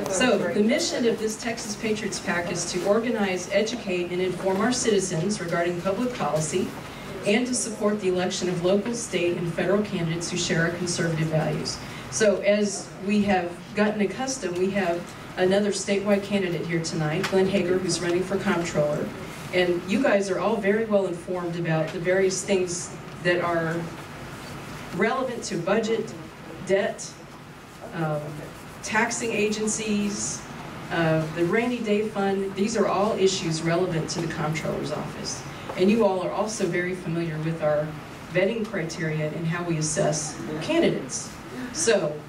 So, the mission of this Texas Patriots PAC is to organize, educate, and inform our citizens regarding public policy and to support the election of local, state, and federal candidates who share our conservative values. So, as we have gotten accustomed, we have another statewide candidate here tonight, Glenn Hegar, who's running for Comptroller. And you guys are all very well informed about the various things that are relevant to budget, debt, taxing agencies, the rainy day fund. These are all issues relevant to the Comptroller's office. And you all are also very familiar with our vetting criteria and how we assess candidates. So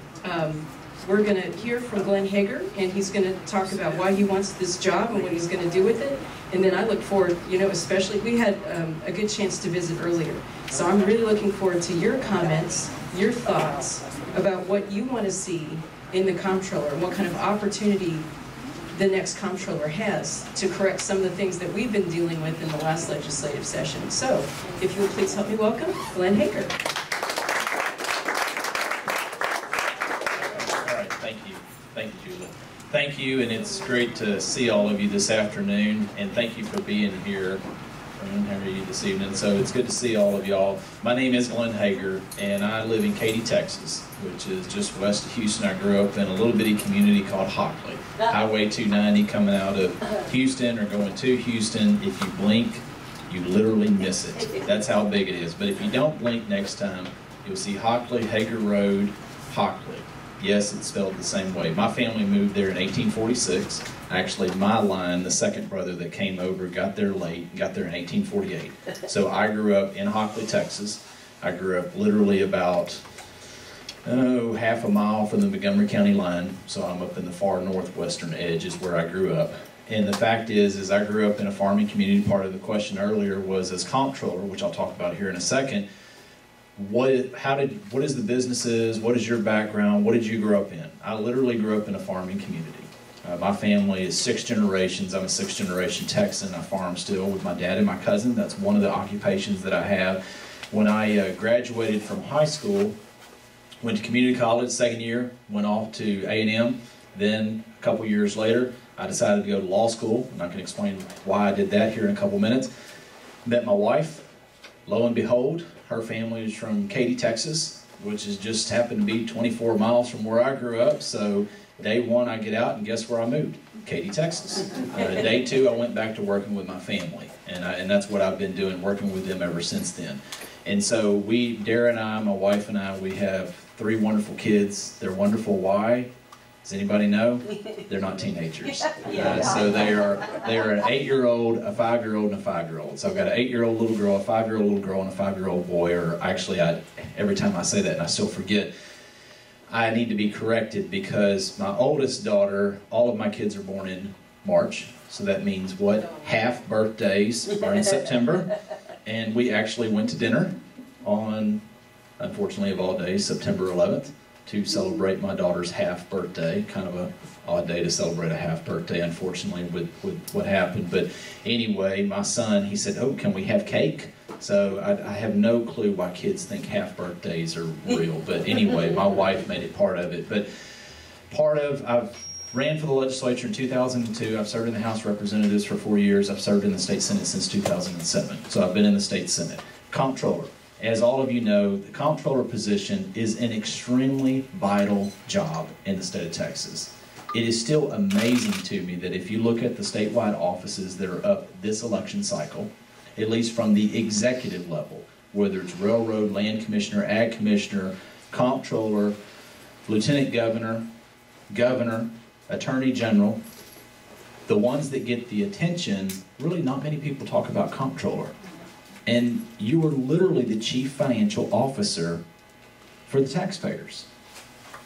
we're going to hear from Glenn Hegar, and he's going to talk about why he wants this job and what he's going to do with it. And then I look forward, you know, especially, we had a good chance to visit earlier. So I'm really looking forward to your comments, your thoughts about what you want to see in the Comptroller, and what kind of opportunity the next Comptroller has to correct some of the things that we've been dealing with in the last legislative session. So, if you will please help me welcome Glenn Hegar. All right, thank you. Thank you, Julie. Thank you, and it's great to see all of you this afternoon, and thank you for being here. How are you this evening? So it's good to see all of y'all. My name is Glenn Hegar, and I live in Katy, Texas, which is just west of Houston. I grew up in a little bitty community called Hockley. Highway 290 coming out of Houston or going to Houston. If you blink, you literally miss it. That's how big it is. But if you don't blink next time, you'll see Hockley, Hegar Road, Hockley. Yes, it's spelled the same way. My family moved there in 1846. Actually, my line, the second brother that came over, got there late, got there in 1848. So I grew up in Hockley, Texas. I grew up literally about, half a mile from the Montgomery County line. So I'm up in the far northwestern edge is where I grew up. And the fact is I grew up in a farming community. Part of the question earlier was as Comptroller, which I'll talk about here in a second. What is the businesses? What is your background? What did you grow up in? I literally grew up in a farming community. My family is 6 generations. I'm a 6th generation Texan. I farm still with my dad and my cousin. That's one of the occupations that I have. When I graduated from high school, went to community college, second year, went off to A&M. Then a couple years later, I decided to go to law school, and I can explain why I did that here in a couple minutes. Met my wife. Lo and behold, her family is from Katy, Texas, which is just happened to be 24 miles from where I grew up. So day one, I get out, and guess where I moved? Katy, Texas. Day two, I went back to working with my family, and that's what I've been doing, working with them ever since then. And so Dara and I, my wife and I, we have 3 wonderful kids. They're wonderful. Why? Does anybody know? They're not teenagers. So they are an 8-year-old, a 5-year-old, and a 5-year-old. So I've got an 8-year-old little girl, a 5-year-old little girl, and a 5-year-old boy. Or actually, every time I say that, and I still forget, I need to be corrected because my oldest daughter, all of my kids are born in March. So that means what? Half birthdays are in September. And we actually went to dinner on, unfortunately of all days, September 11th. To celebrate my daughter's half birthday. Kind of an odd day to celebrate a half birthday, unfortunately, with what happened. But anyway, my son, he said, "Oh, can we have cake?" So I have no clue why kids think half birthdays are real. But anyway, my wife made it part of it. But I've ran for the legislature in 2002. I've served in the House of Representatives for 4 years. I've served in the state Senate since 2007. So I've been in the state Senate. Comptroller. As all of you know, the Comptroller position is an extremely vital job in the state of Texas. It is still amazing to me that if you look at the statewide offices that are up this election cycle, at least from the executive level, whether it's railroad, land commissioner, ag commissioner, Comptroller, lieutenant governor, governor, attorney general, the ones that get the attention, really not many people talk about Comptroller. And you are literally the chief financial officer for the taxpayers.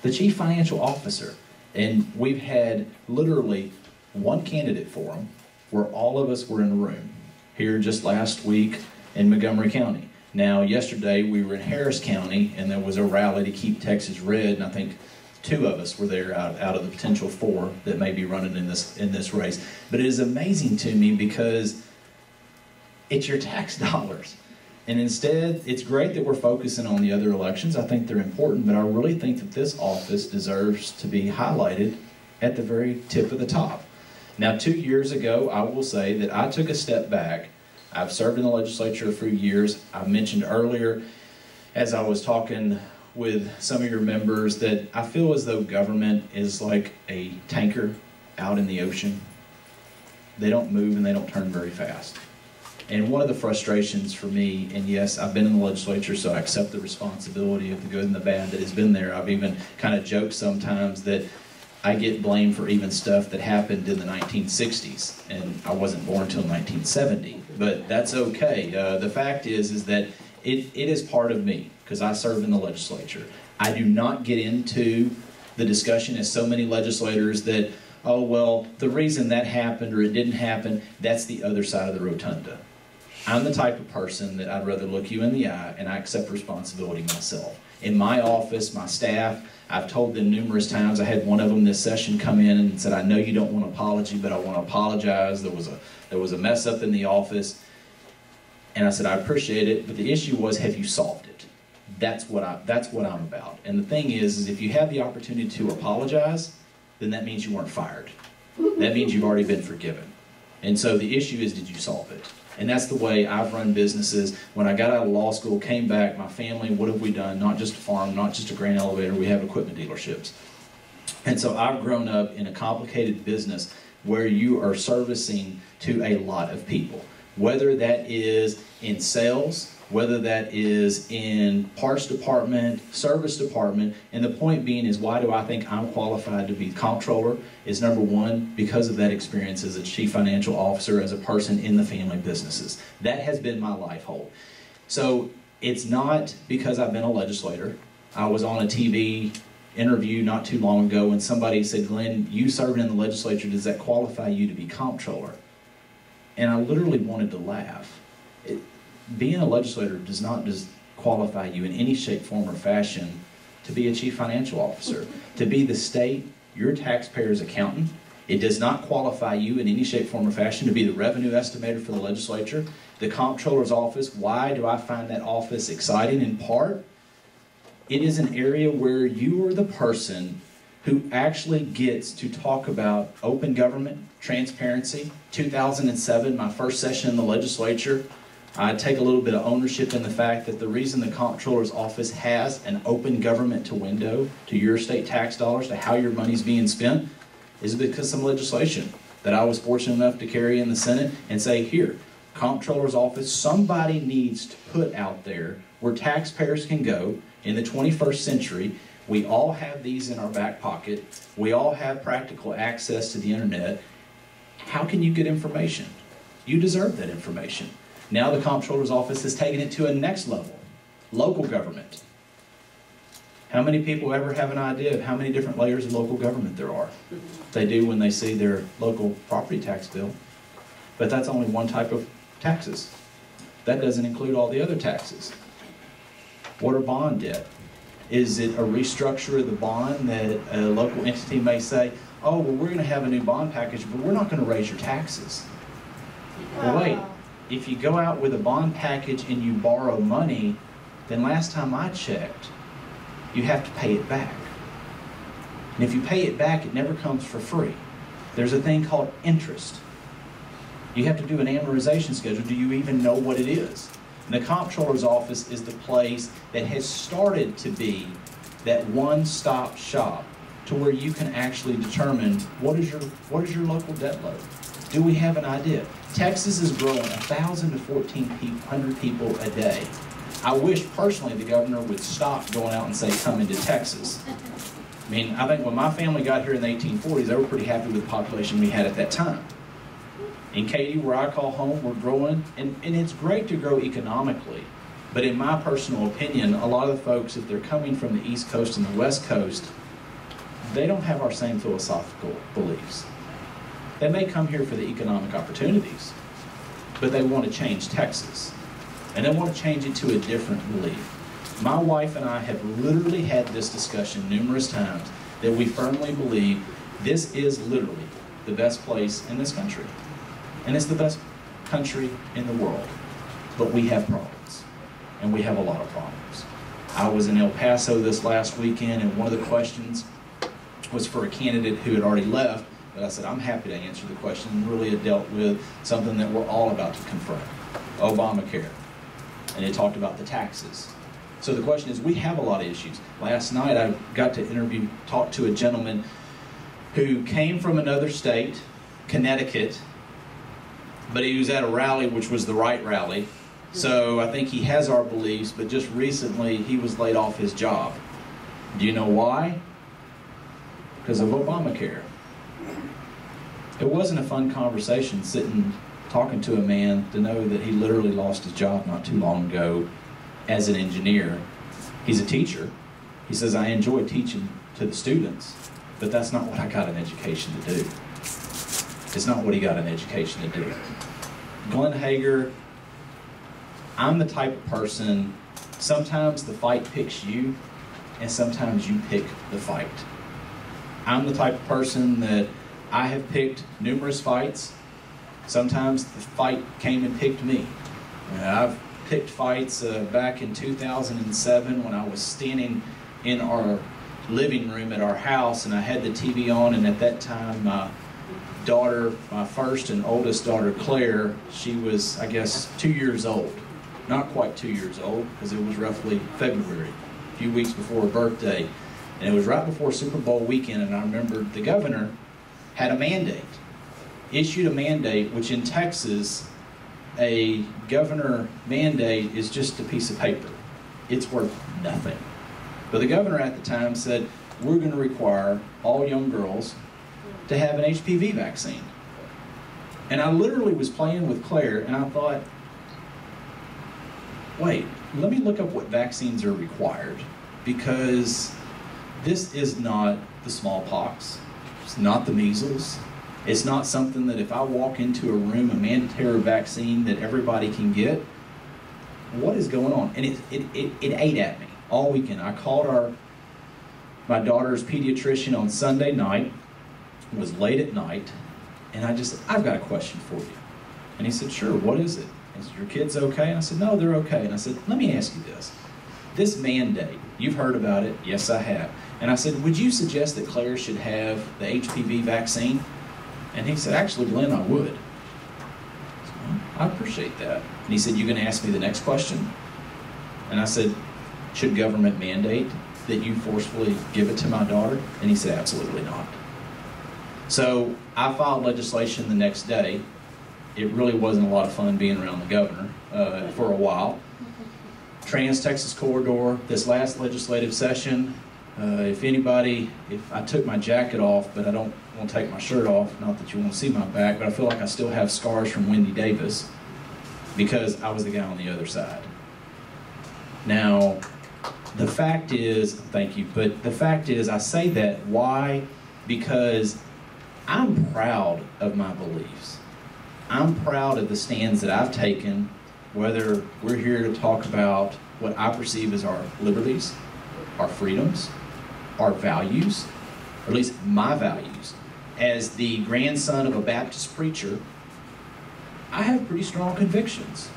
The chief financial officer. And we've had literally one candidate forum where all of us were in a room. Here just last week in Montgomery County. Now yesterday we were in Harris County and there was a rally to keep Texas red, and I think 2 of us were there out of the potential 4 that may be running in this race. But it is amazing to me because it's your tax dollars. And instead, it's great that we're focusing on the other elections. I think they're important, but I really think that this office deserves to be highlighted at the very tip of the top. Now, 2 years ago, I will say that I took a step back. I've served in the legislature for years. I mentioned earlier, as I was talking with some of your members, that I feel as though government is like a tanker out in the ocean. They don't move and they don't turn very fast. And one of the frustrations for me, and yes, I've been in the legislature, so I accept the responsibility of the good and the bad that has been there. I've even kind of joked sometimes that I get blamed for even stuff that happened in the 1960s, and I wasn't born until 1970, but that's okay. The fact is that it is part of me, because I serve in the legislature. I do not get into the discussion as so many legislators that, oh, well, the reason that happened or it didn't happen, that's the other side of the rotunda. I'm the type of person that I'd rather look you in the eye and I accept responsibility myself. In my office, my staff, I've told them numerous times. I had one of them this session come in and said, I know you don't want an apology, but I want to apologize. There was a mess up in the office. And I said, I appreciate it, but the issue was, have you solved it? That's what I'm about. And the thing is if you have the opportunity to apologize, then that means you weren't fired. That means you've already been forgiven. And so the issue is, did you solve it? And that's the way I've run businesses. When I got out of law school, came back, my family, what have we done? Not just a farm, not just a grain elevator, we have equipment dealerships. And so I've grown up in a complicated business where you are servicing to a lot of people. Whether that is in sales, whether that is in parts department, service department, and the point being is, why do I think I'm qualified to be comptroller? Is number one, because of that experience as a chief financial officer, as a person in the family businesses. That has been my life hold. So it's not because I've been a legislator. I was on a TV interview not too long ago and somebody said, Glenn, you serving in the legislature, does that qualify you to be comptroller? And I literally wanted to laugh. Being a legislator does not qualify you in any shape, form, or fashion to be a chief financial officer. To be the state, your taxpayer's accountant. It does not qualify you in any shape, form, or fashion to be the revenue estimator for the legislature. The comptroller's office, why do I find that office exciting? In part, it is an area where you are the person who actually gets to talk about open government, transparency. 2007, my first session in the legislature, I take a little bit of ownership in the fact that the reason the comptroller's office has an open government to window to your state tax dollars, to how your money's being spent, is because of some legislation that I was fortunate enough to carry in the Senate and say, here, comptroller's office, somebody needs to put out there where taxpayers can go in the 21st century. We all have these in our back pocket. We all have practical access to the internet. How can you get information? You deserve that information. Now the comptroller's office has taken it to a next level, local government. How many people ever have an idea of how many different layers of local government there are? They do when they see their local property tax bill. But that's only one type of taxes. That doesn't include all the other taxes. What are bond debt? Is it a restructure of the bond that a local entity may say, oh, well, we're going to have a new bond package, but we're not going to raise your taxes. Well, wait. If you go out with a bond package and you borrow money, then last time I checked, you have to pay it back. And if you pay it back, it never comes for free. There's a thing called interest. You have to do an amortization schedule. Do you even know what it is? And the comptroller's office is the place that has started to be that one-stop shop to where you can actually determine what is your local debt load. Do we have an idea? Texas is growing 1,000 to 1,400 people a day. I wish personally the governor would stop going out and say, come into Texas. I mean, I think when my family got here in the 1840s, they were pretty happy with the population we had at that time. In Katy, where I call home, we're growing, and it's great to grow economically. But in my personal opinion, a lot of the folks, if they're coming from the East Coast and the West Coast, they don't have our same philosophical beliefs. They may come here for the economic opportunities, but they want to change Texas. And they want to change it to a different belief. My wife and I have literally had this discussion numerous times that we firmly believe this is literally the best place in this country. And it's the best country in the world. But we have problems. And we have a lot of problems. I was in El Paso this last weekend, and one of the questions was for a candidate who had already left, but I said, I'm happy to answer the question, and really it dealt with something that we're all about to confront, Obamacare. And it talked about the taxes. So the question is, we have a lot of issues. Last night I got to talk to a gentleman who came from another state, Connecticut, but he was at a rally which was the right rally. So I think he has our beliefs, but just recently he was laid off his job. Do you know why? Because of Obamacare. It wasn't a fun conversation sitting talking to a man to know that he literally lost his job not too long ago as an engineer. He's a teacher. He says, I enjoy teaching to the students, but that's not what I got an education to do. It's not what he got an education to do. Glenn Hegar, I'm the type of person, sometimes the fight picks you, and sometimes you pick the fight. I'm the type of person that I have picked numerous fights. Sometimes the fight came and picked me. I've picked fights back in 2007 when I was standing in our living room at our house and I had the TV on, and at that time my daughter, my first and oldest daughter, Claire, she was, I guess, 2 years old. Not quite 2 years old, because it was roughly February, a few weeks before her birthday. And it was right before Super Bowl weekend, and I remember the governor had a mandate, issued a mandate, which in Texas, a governor mandate is just a piece of paper. It's worth nothing. But the governor at the time said, we're going to require all young girls to have an HPV vaccine. And I literally was playing with Claire, and I thought, wait, let me look up what vaccines are required, because this is not the smallpox, it's not the measles, it's not something that if I walk into a room, a mandatory vaccine that everybody can get. What is going on? And it ate at me all weekend. I called my daughter's pediatrician on Sunday night. It was late at night, and I just said, I've got a question for you. And he said, sure, what is it? He said, your kids okay? And I said, no, they're okay. And I said, let me ask you this. This mandate, you've heard about it? Yes, I have. And I said, would you suggest that Claire should have the HPV vaccine? And he said, actually, Glenn, I would. I said, well, I appreciate that. And he said, you going to ask me the next question? And I said, should government mandate that you forcefully give it to my daughter? And he said, absolutely not. So I filed legislation the next day. It really wasn't a lot of fun being around the governor for a while. Trans-Texas Corridor, this last legislative session, if I took my jacket off, but I don't want to take my shirt off, not that you want to see my back, but I feel like I still have scars from Wendy Davis because I was the guy on the other side. Now, the fact is, thank you, but the fact is I say that, why? Because I'm proud of my beliefs. I'm proud of the stands that I've taken, whether we're here to talk about what I perceive as our liberties, our freedoms, our values, or at least my values. As the grandson of a Baptist preacher, I have pretty strong convictions.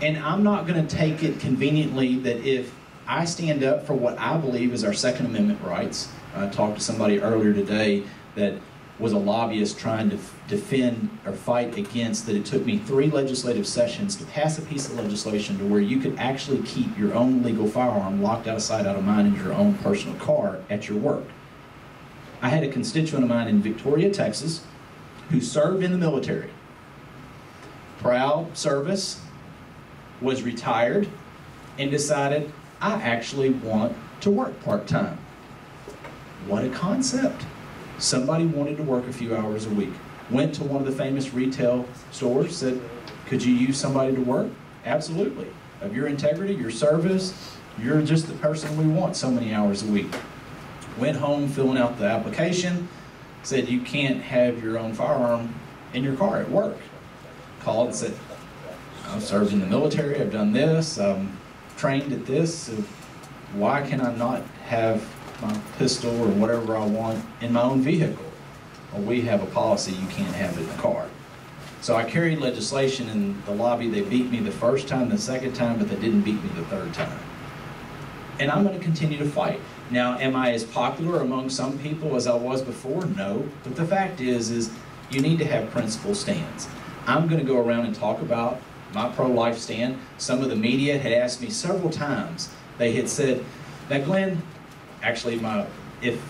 And I'm not going to take it conveniently that if I stand up for what I believe is our Second Amendment rights. I talked to somebody earlier today that was a lobbyist trying to defend or fight against that. It took me 3 legislative sessions to pass a piece of legislation to where you could actually keep your own legal firearm locked out of sight, out of mind in your own personal car at your work. I had a constituent of mine in Victoria, Texas, who served in the military. Proud service, was retired, and decided, I actually want to work part-time. What a concept. Somebody wanted to work a few hours a week. Went to one of the famous retail stores, said, could you use somebody to work? Absolutely. Of your integrity, your service, you're just the person we want so many hours a week. Went home filling out the application, said you can't have your own firearm in your car at work. Called and said, I've served in the military, I've done this, I'm trained at this, so why can I not have my pistol or whatever I want in my own vehicle? Well, we have a policy you can't have it in the car. So I carried legislation in the lobby. They beat me the first time, the second time, but they didn't beat me the third time. And I'm going to continue to fight. Now, am I as popular among some people as I was before? No. But the fact is you need to have principled stands. I'm going to go around and talk about my pro-life stand. Some of the media had asked me several times. They had said, now Glenn, actually if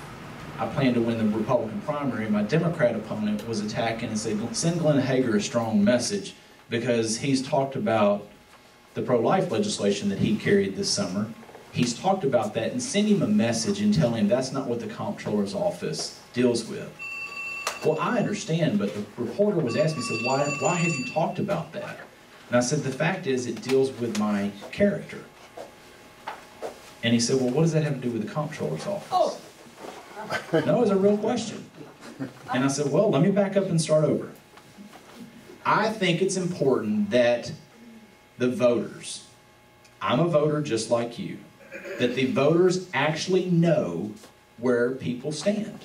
I plan to win the Republican primary, my Democrat opponent was attacking and said, send Glenn Hegar a strong message because he's talked about the pro-life legislation that he carried this summer. He's talked about that, and send him a message and tell him that's not what the Comptroller's office deals with. Well, I understand, but the reporter was asking me, said, why have you talked about that? And I said, the fact is it deals with my character. And he said, well, what does that have to do with the Comptroller's office? Oh. No, it was a real question. And I said, well, let me back up and start over. I think it's important that the voters, I'm a voter just like you, that the voters actually know where people stand.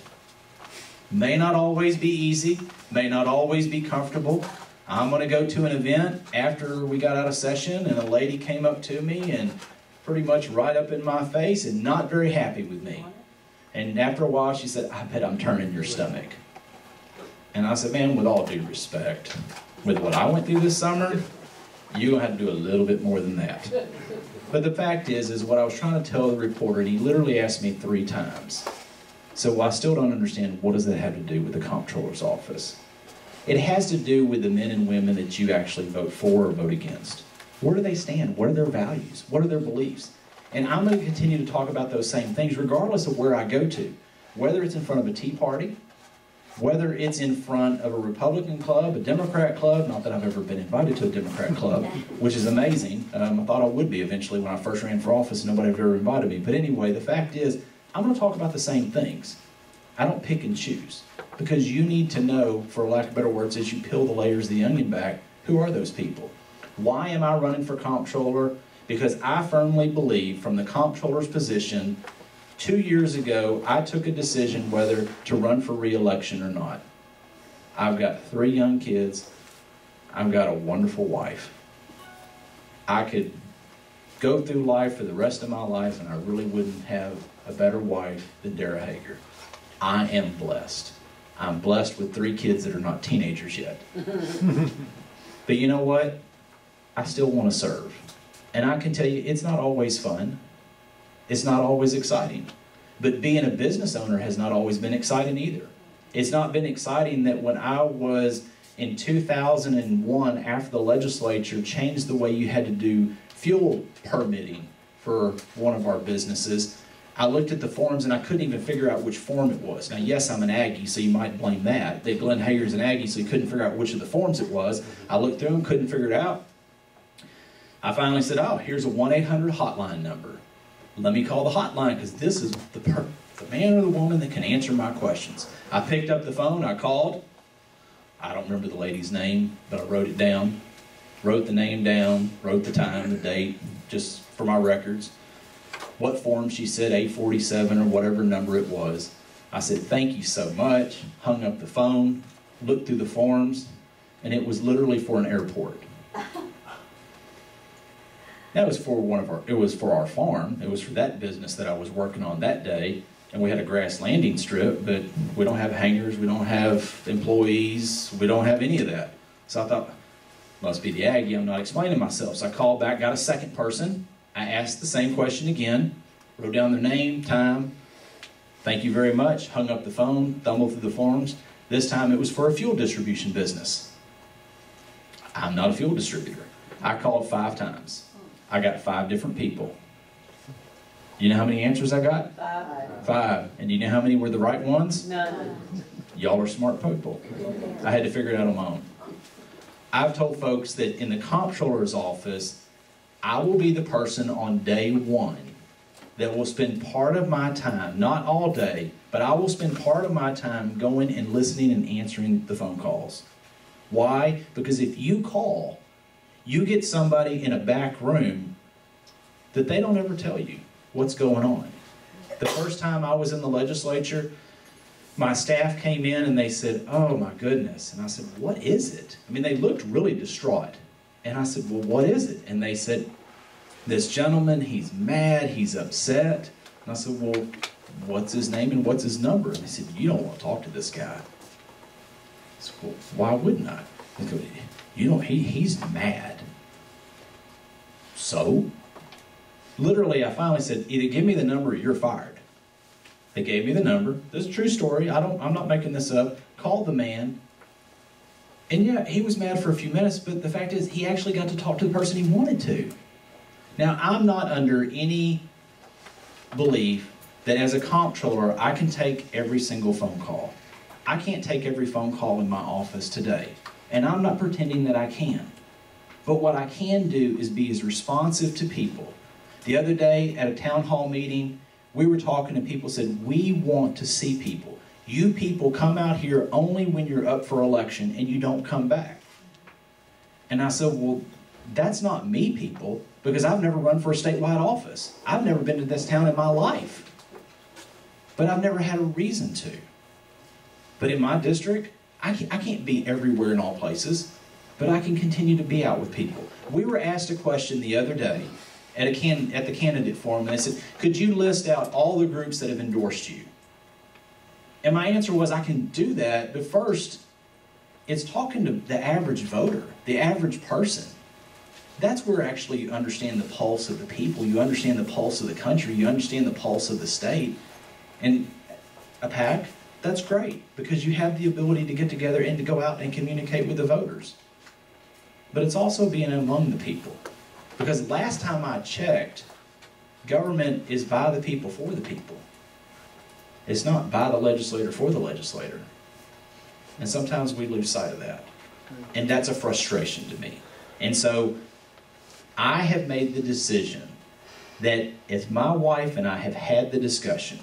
May not always be easy, may not always be comfortable. I'm going to go to an event after we got out of session and a lady came up to me and pretty much right up in my face and not very happy with me. And after a while she said, I bet I'm turning your stomach. And I said, man, with all due respect, with what I went through this summer, you're going to have to do a little bit more than that. But the fact is what I was trying to tell the reporter, and he literally asked me 3 times. So I still don't understand, what does that have to do with the Comptroller's office? It has to do with the men and women that you actually vote for or vote against. Where do they stand? What are their values? What are their beliefs? And I'm going to continue to talk about those same things regardless of where I go to. Whether it's in front of a Tea Party, whether it's in front of a Republican club, a Democrat club, not that I've ever been invited to a Democrat club, which is amazing. I thought I would be eventually when I first ran for office, nobody ever invited me. But anyway, the fact is, I'm going to talk about the same things. I don't pick and choose. Because you need to know, for lack of better words, as you peel the layers of the onion back, who are those people? Why am I running for Comptroller? Because I firmly believe from the Comptroller's position, 2 years ago, I took a decision whether to run for re-election or not. I've got 3 young kids. I've got a wonderful wife. I could go through life for the rest of my life and I really wouldn't have a better wife than Dara Hegar. I am blessed. I'm blessed with 3 kids that are not teenagers yet. But you know what? I still want to serve. And I can tell you, it's not always fun. It's not always exciting. But being a business owner has not always been exciting either. It's not been exciting that when I was in 2001, after the legislature changed the way you had to do fuel permitting for one of our businesses, I looked at the forms and I couldn't even figure out which form it was. Now, yes, I'm an Aggie, so you might blame that. That Glenn Hegar's an Aggie, so he couldn't figure out which of the forms it was. I looked through them, couldn't figure it out. I finally said, oh, here's a 1-800 hotline number. Let me call the hotline because this is the man or the woman that can answer my questions. I picked up the phone, I called. I don't remember the lady's name, but I wrote it down. Wrote the name down, wrote the time, the date, just for my records. What form she said, 847 or whatever number it was. I said, thank you so much. Hung up the phone, looked through the forms, and it was literally for an airport. That was for it was for our farm. It was for that business that I was working on that day. And we had a grass landing strip, but we don't have hangars, we don't have employees, we don't have any of that. So I thought, must be the Aggie, I'm not explaining myself. So I called back, got a second person. I asked the same question again, wrote down their name, time, thank you very much, hung up the phone, thumbed through the forms. This time it was for a fuel distribution business. I'm not a fuel distributor. I called 5 times. I got 5 different people. You know how many answers I got? 5. And do you know how many were the right ones? None. Y'all are smart people. I had to figure it out on my own. I've told folks that in the Comptroller's office, I will be the person on day 1 that will spend part of my time, not all day, but I will spend part of my time going and listening and answering the phone calls. Why? Because if you call, you get somebody in a back room that they don't ever tell you what's going on. The first time I was in the legislature, my staff came in and they said, oh my goodness. And I said, what is it? I mean, they looked really distraught. And I said, well, what is it? And they said, this gentleman, he's mad, he's upset. And I said, well, what's his name and what's his number? And they said, you don't want to talk to this guy. I said, well, why wouldn't I? They go, you know, he's mad. So? Literally, I finally said, either give me the number or you're fired. They gave me the number. This is a true story. I'm not making this up. Called the man. And yeah, he was mad for a few minutes, but the fact is he actually got to talk to the person he wanted to. Now, I'm not under any belief that as a comptroller, I can take every single phone call. I can't take every phone call in my office today. And I'm not pretending that I can. But what I can do is be as responsive to people. The other day at a town hall meeting, we were talking and people said, we want to see people. You people come out here only when you're up for election and you don't come back. And I said, well, that's not me, people, because I've never run for a statewide office. I've never been to this town in my life. But I've never had a reason to. But in my district, I can't be everywhere in all places, but I can continue to be out with people. We were asked a question the other day at the candidate forum, and they said, could you list out all the groups that have endorsed you? And my answer was, I can do that, but first, it's talking to the average voter, the average person. That's where actually you understand the pulse of the people, you understand the pulse of the country, you understand the pulse of the state. And a PAC, that's great, because you have the ability to get together and to go out and communicate with the voters. But it's also being among the people. Because last time I checked, government is by the people for the people. It's not by the legislator for the legislator. And sometimes we lose sight of that. And that's a frustration to me. And so I have made the decision that if my wife and I have had the discussion,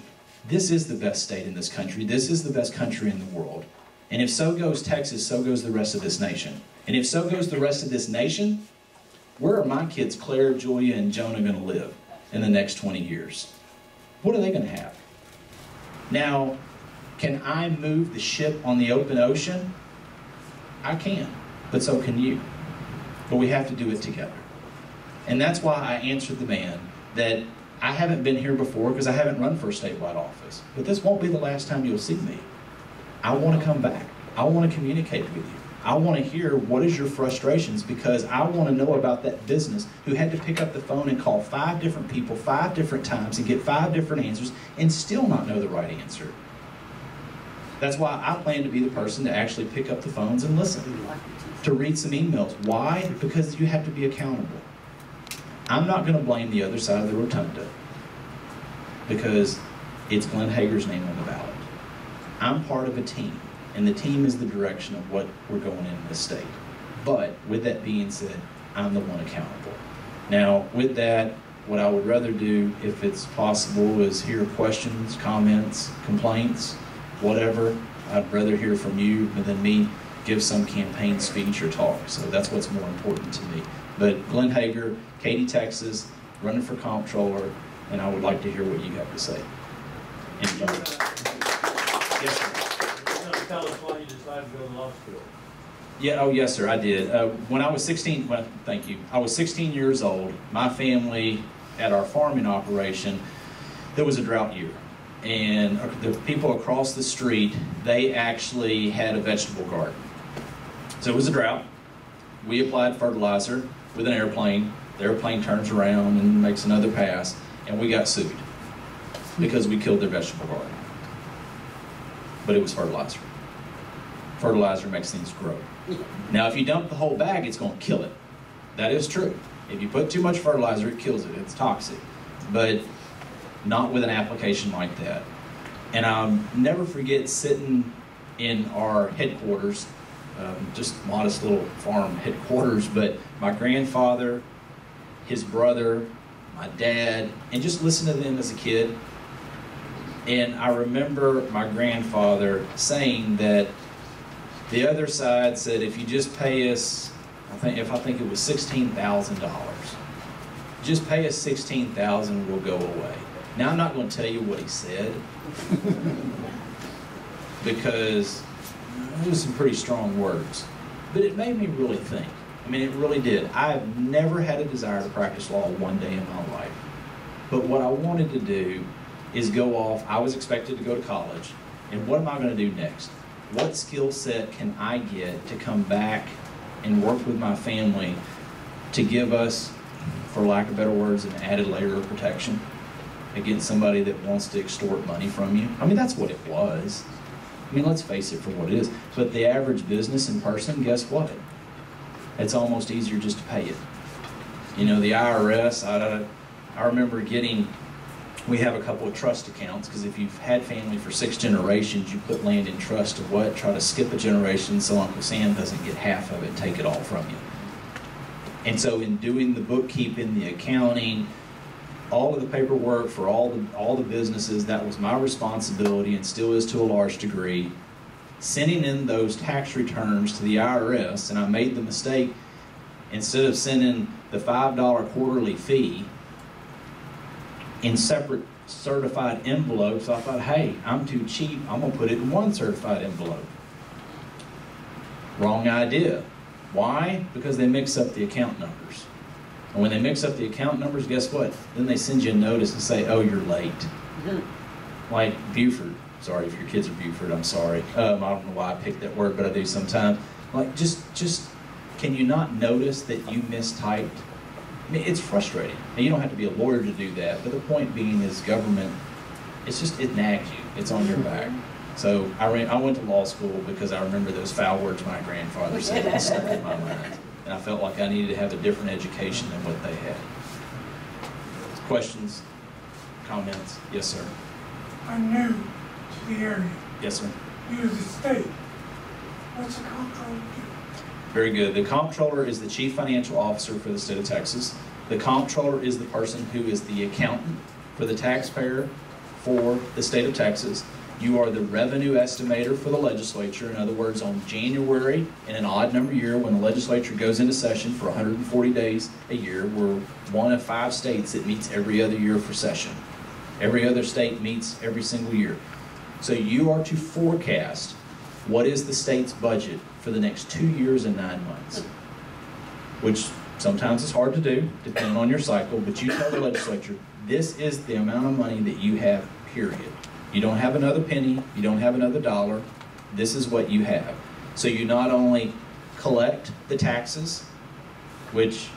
this is the best state in this country, this is the best country in the world. And if so goes Texas, so goes the rest of this nation. And if so goes the rest of this nation, where are my kids, Claire, Julia, and Jonah, going to live in the next 20 years? What are they going to have? Now, can I move the ship on the open ocean? I can, but so can you. But we have to do it together. And that's why I answered the man that I haven't been here before because I haven't run for a statewide office. But this won't be the last time you'll see me. I want to come back. I want to communicate with you. I want to hear what is your frustrations, because I want to know about that business who had to pick up the phone and call 5 different people 5 different times and get 5 different answers and still not know the right answer. That's why I plan to be the person to actually pick up the phones and listen, to read some emails. Why? Because you have to be accountable. I'm not going to blame the other side of the rotunda because it's Glenn Hegar's name on the ballot. I'm part of a team. And the team is the direction of what we're going in this state. But with that being said, I'm the one accountable. Now, with that, what I would rather do, if it's possible, is hear questions, comments, complaints, whatever. I'd rather hear from you than me give some campaign speech or talk. So that's what's more important to me. But Glenn Hegar, Katy, Texas, running for comptroller, and I would like to hear what you have to say. Yes, sir. Tell us why you decided to go to law school. Yeah, oh yes, sir, I did. When I was 16, well, thank you. I was 16 years old. My family, at our farming operation, there was a drought year. And the people across the street, they actually had a vegetable garden. So it was a drought. We applied fertilizer with an airplane. The airplane turns around and makes another pass, and we got sued because we killed their vegetable garden. But it was fertilizer. Fertilizer makes things grow. Now, if you dump the whole bag, it's going to kill it. That is true. If you put too much fertilizer, it kills it. It's toxic. But not with an application like that. And I'll never forget sitting in our headquarters, just modest little farm headquarters, but my grandfather, his brother, my dad, and just listen to them as a kid. And I remember my grandfather saying that the other side said, if you just pay us, I think it was $16,000, just pay us $16,000, we'll go away. Now I'm not going to tell you what he said because it was some pretty strong words, but it made me really think. I mean, it really did. I've never had a desire to practice law one day in my life, but what I wanted to do is go off. I was expected to go to college, and what am I going to do next? What skill set can I get to come back and work with my family to give us, for lack of better words, an added layer of protection against somebody that wants to extort money from you? I mean, that's what it was. I mean, let's face it for what it is. But the average business in person, guess what? It's almost easier just to pay it. You know, the IRS, I remember getting, we have a couple of trust accounts, because if you've had family for 6 generations, you put land in trust to what? Try to skip a generation so Uncle Sam doesn't get half of it and take it all from you. And so in doing the bookkeeping, the accounting, all of the paperwork for all the businesses, that was my responsibility and still is to a large degree. Sending in those tax returns to the IRS, and I made the mistake, instead of sending the $5 quarterly fee in separate certified envelopes, I thought, hey, I'm too cheap, I'm gonna put it in one certified envelope. Wrong idea. Why? Because they mix up the account numbers. And when they mix up the account numbers, guess what? Then they send you a notice and say, oh, you're late. Like Buford. Sorry if your kids are Buford, I'm sorry. I don't know why I picked that word, but I do sometimes. Like, just can you not notice that you mistyped? I mean, it's frustrating. Now, you don't have to be a lawyer to do that, but the point being is government, it nags you. It's on your back. So I went to law school because I remember those foul words my grandfather said and stuck in my mind. And I felt like I needed to have a different education than what they had. Questions? Comments? Yes, sir. I'm new to the area, Yes, sir. new to the state. What's the comptroller do? Very good. The comptroller is the chief financial officer for the state of Texas. The comptroller is the person who is the accountant for the taxpayer for the state of Texas. You are the revenue estimator for the legislature. In other words, on January, in an odd number year, when the legislature goes into session for 140 days a year, we're one of 5 states that meets every other year for session. Every other state meets every single year. So you are to forecast what is the state's budget for the next 2 years and 9 months, which sometimes is hard to do, depending on your cycle, but you tell the legislature, this is the amount of money that you have, period. You don't have another penny, you don't have another dollar, this is what you have. So you not only collect the taxes, which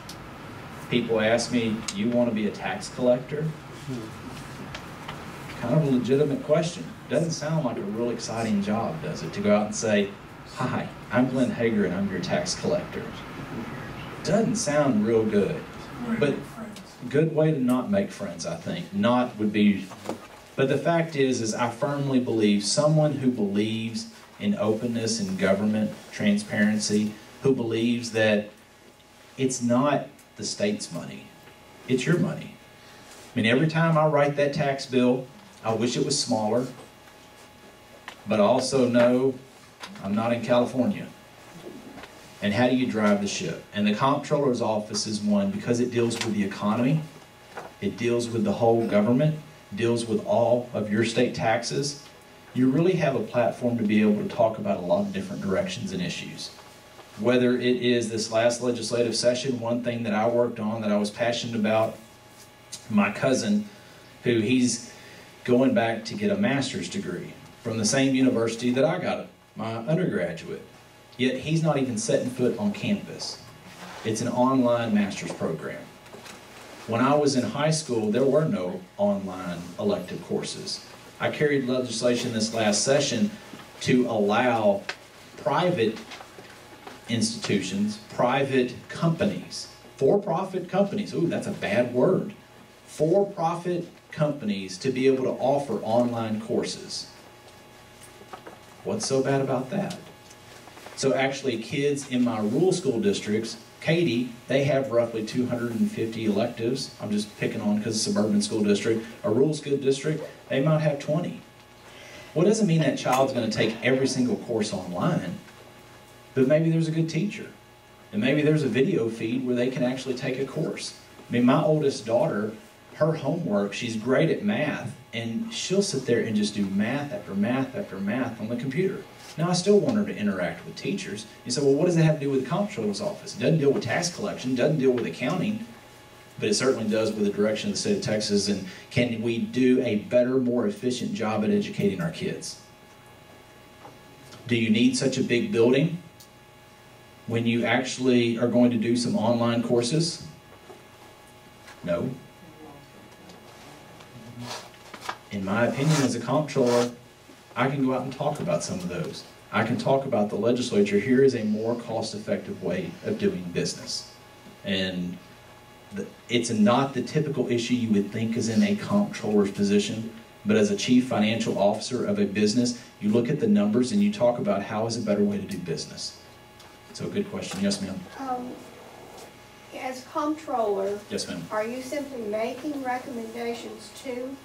people ask me, you want to be a tax collector? Kind of a legitimate question. Doesn't sound like a real exciting job, does it? To go out and say, hi, I'm Glenn Hegar and I'm your tax collector. Doesn't sound real good. But good way to not make friends, I think. Not would be, but the fact is I firmly believe someone who believes in openness in government, transparency, who believes that it's not the state's money, it's your money. I mean, every time I write that tax bill, I wish it was smaller, but I also know I'm not in California. And how do you drive the ship? And the comptroller's office is one, because it deals with the economy, it deals with the whole government, deals with all of your state taxes. You really have a platform to be able to talk about a lot of different directions and issues. Whether it is this last legislative session, one thing that I worked on that I was passionate about, my cousin, who he's going back to get a master's degree from the same university that I got my undergraduate. Yet he's not even setting foot on campus. It's an online master's program. When I was in high school, there were no online elective courses. I carried legislation this last session to allow private institutions, private companies, for-profit companies, ooh, that's a bad word, for-profit companies to be able to offer online courses. What's so bad about that? So actually kids in my rural school districts, Katy, they have roughly 250 electives. I'm just picking on because it's a suburban school district. A rural school district, they might have 20. Well, it doesn't mean that child's going to take every single course online, but maybe there's a good teacher. And maybe there's a video feed where they can actually take a course. I mean, my oldest daughter, her homework, she's great at math, and she'll sit there and just do math after math after math on the computer. Now, I still want her to interact with teachers. You say, well, what does that have to do with the comptroller's office? It doesn't deal with tax collection, doesn't deal with accounting. but it certainly does with the direction of the state of Texas. And can we do a better, more efficient job at educating our kids? Do you need such a big building when you actually are going to do some online courses? No. In my opinion, as a comptroller, I can go out and talk about some of those. I can talk about the legislature. Here is a more cost-effective way of doing business. And it's not the typical issue you would think is in a comptroller's position, but as a chief financial officer of a business, you look at the numbers and you talk about how is a better way to do business. So good question. Yes, ma'am. As comptroller, Yes, ma'am. are you simply making recommendations to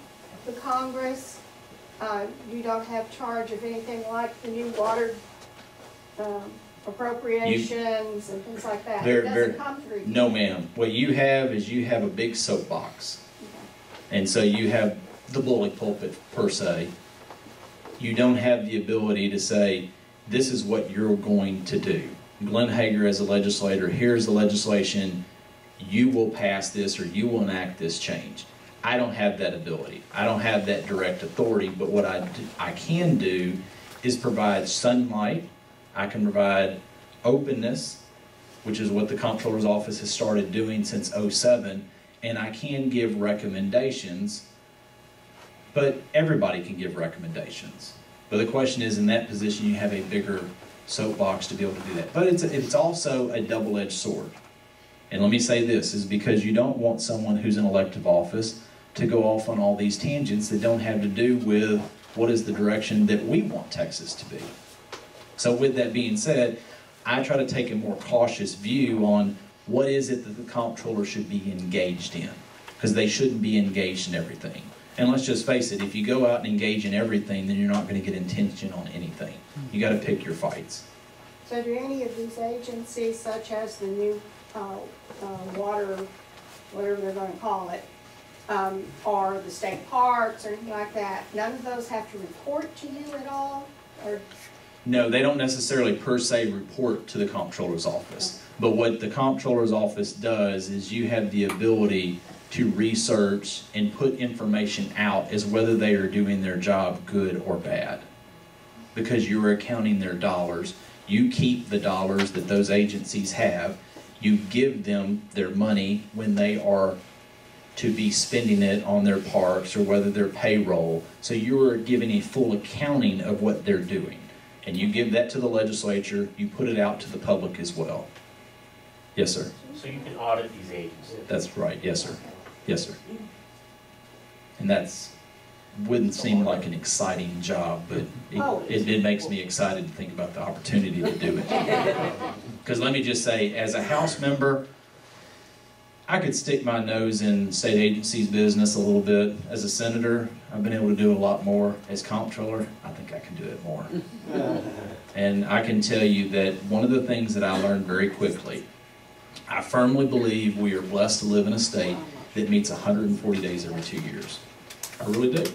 the Congress? You don't have charge of anything like the new water appropriations and things like that? It doesn't come through you? No, ma'am. What you have is you have a big soapbox. Okay. And so you have the bully pulpit, per se. You don't have the ability to say, this is what you're going to do. Glenn Hegar, as a legislator, here's the legislation, you will pass this or you will enact this change. I don't have that ability. I don't have that direct authority, but what I can do is provide sunlight. I can provide openness, which is what the Comptroller's Office has started doing since '07, and I can give recommendations, but everybody can give recommendations. But the question is, in that position, you have a bigger soapbox to be able to do that. But it's also a double-edged sword. And let me say this, is because you don't want someone who's in elective office to go off on all these tangents that don't have to do with what is the direction that we want Texas to be. So with that being said, I try to take a more cautious view on what is it that the comptroller should be engaged in, because they shouldn't be engaged in everything. And let's just face it, if you go out and engage in everything, then you're not going to get attention on anything. You got to pick your fights. So do any of these agencies, such as the new water, whatever they're going to call it, or the state parks or anything like that, none of those have to report to you at all? Or? No, they don't necessarily per se report to the Comptroller's Office. But what the Comptroller's Office does is you have the ability to research and put information out as whether they are doing their job good or bad. Because you are accounting their dollars. You keep the dollars that those agencies have. You give them their money when they are to be spending it on their parks or whether their payroll. So you are giving a full accounting of what they're doing. And you give that to the legislature, you put it out to the public as well. Yes, sir. So you can audit these agencies? That's right, yes, sir. Yes, sir. And that's, wouldn't seem like an exciting job, but it makes me excited to think about the opportunity to do it. Because let me just say, as a House member, I could stick my nose in state agencies' business a little bit. As a senator, I've been able to do a lot more. As comptroller, I think I can do it more. And I can tell you that one of the things that I learned very quickly, I firmly believe we are blessed to live in a state that meets 140 days every 2 years. I really do.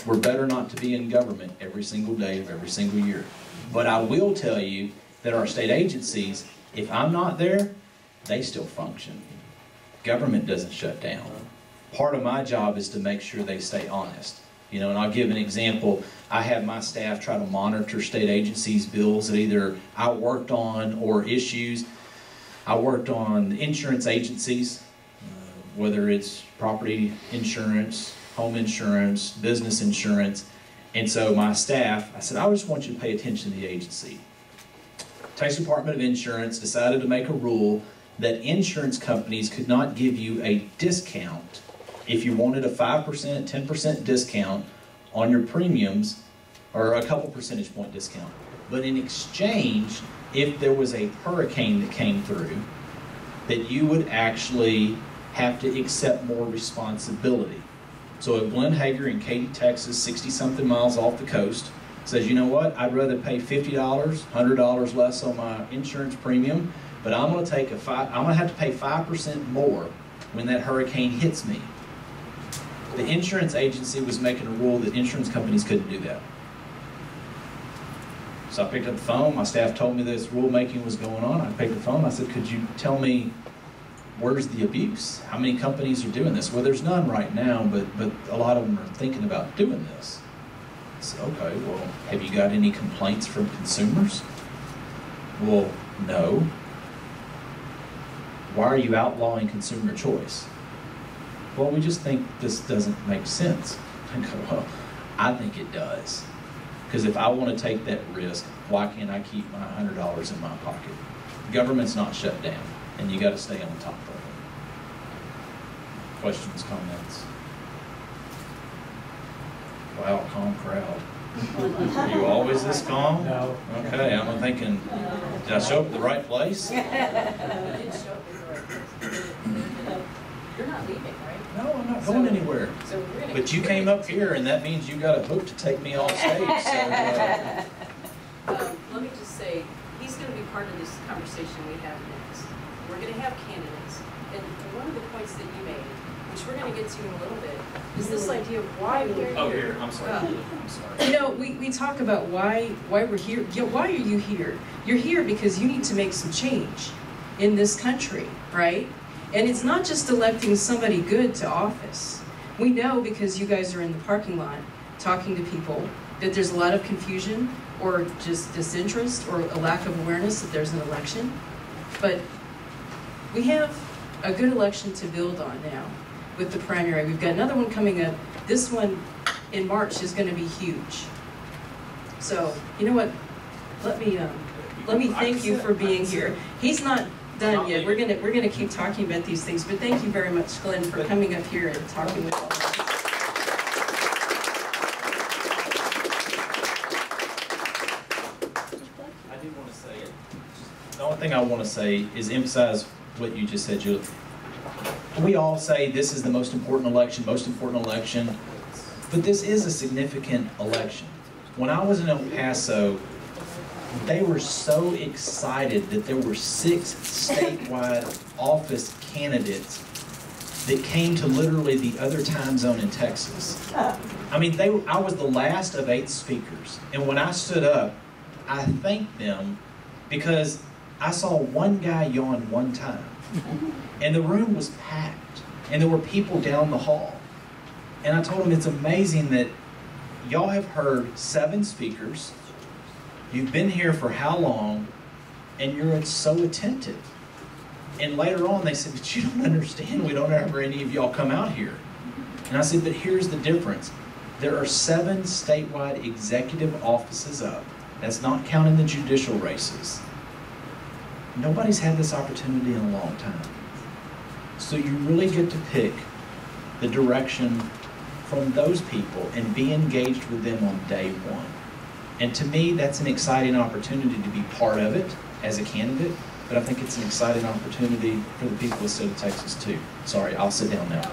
We're better not to be in government every single day of every single year. But I will tell you that our state agencies, if I'm not there, they still function. Government doesn't shut down. Part of my job is to make sure they stay honest. You know, and I'll give an example. I have my staff try to monitor state agencies' bills that either I worked on or issues. I worked on insurance agencies, whether it's property insurance, home insurance, business insurance. And so my staff, I said, I just want you to pay attention to the agency. Texas Department of Insurance decided to make a rule that insurance companies could not give you a discount if you wanted a 5%, 10% discount on your premiums, or a couple percentage point discount. But in exchange, if there was a hurricane that came through, that you would actually have to accept more responsibility. So if Glenn Hegar in Katy, Texas, 60-something miles off the coast, says, you know what, I'd rather pay $50, $100 less on my insurance premium, but I'm going to have to pay 5% more when that hurricane hits me. The insurance agency was making a rule that insurance companies couldn't do that. So I picked up the phone. My staff told me this rulemaking was going on. I picked up the phone. I said, could you tell me where's the abuse? How many companies are doing this? Well, there's none right now, but a lot of them are thinking about doing this. So, okay, well, have you got any complaints from consumers? Well, no. Why are you outlawing consumer choice? Well, we just think this doesn't make sense. I go, well, I think it does. Because if I want to take that risk, why can't I keep my $100 in my pocket? Government's not shut down, and you got to stay on top of it. Questions, comments? Wow, calm crowd. Are you always this calm? No. Okay, I'm thinking, did I show up at the right place? You did show up at the right place. You're not leaving, right? No, I'm not going anywhere. So we're gonna. But you came up here, and that means you got a hook to take me off stage. So, Let me just say, he's going to be part of this conversation we have next. We're going to have candidates, and one of the points that you made, which we're going to get to in a little bit, is this idea of why we're here. oh, here, I'm sorry. I'm sorry. You know, we talk about why we're here. Yeah, why are you here? You're here because you need to make some change in this country, right? And it's not just electing somebody good to office. We know, because you guys are in the parking lot talking to people, that there's a lot of confusion or just disinterest or a lack of awareness that there's an election. But we have a good election to build on now with the primary. We've got another one coming up. This one in March is going to be huge. So, you know what? Let me thank you for being here. He's not done yet. We're gonna keep talking about these things. But thank you very much, Glenn, for coming up here and talking with all of us. I do want to say it. The only thing I want to say is emphasize what you just said, Julie. We all say this is the most important election, but this is a significant election. When I was in El Paso, they were so excited that there were 6 statewide office candidates that came to literally the other time zone in Texas. I mean, I was the last of 8 speakers, and when I stood up, I thanked them because I saw one guy yawn one time, and the room was packed, and there were people down the hall. And I told them, it's amazing that y'all have heard 7 speakers, you've been here for how long, and you're so attentive. And later on they said, but you don't understand, we don't ever any of y'all come out here. And I said, but here's the difference. There are 7 statewide executive offices up. That's not counting the judicial races. Nobody's had this opportunity in a long time. So you really get to pick the direction from those people and be engaged with them on day one. And to me, that's an exciting opportunity to be part of it as a candidate, but I think it's an exciting opportunity for the people of the state of Texas too. Sorry, I'll sit down now.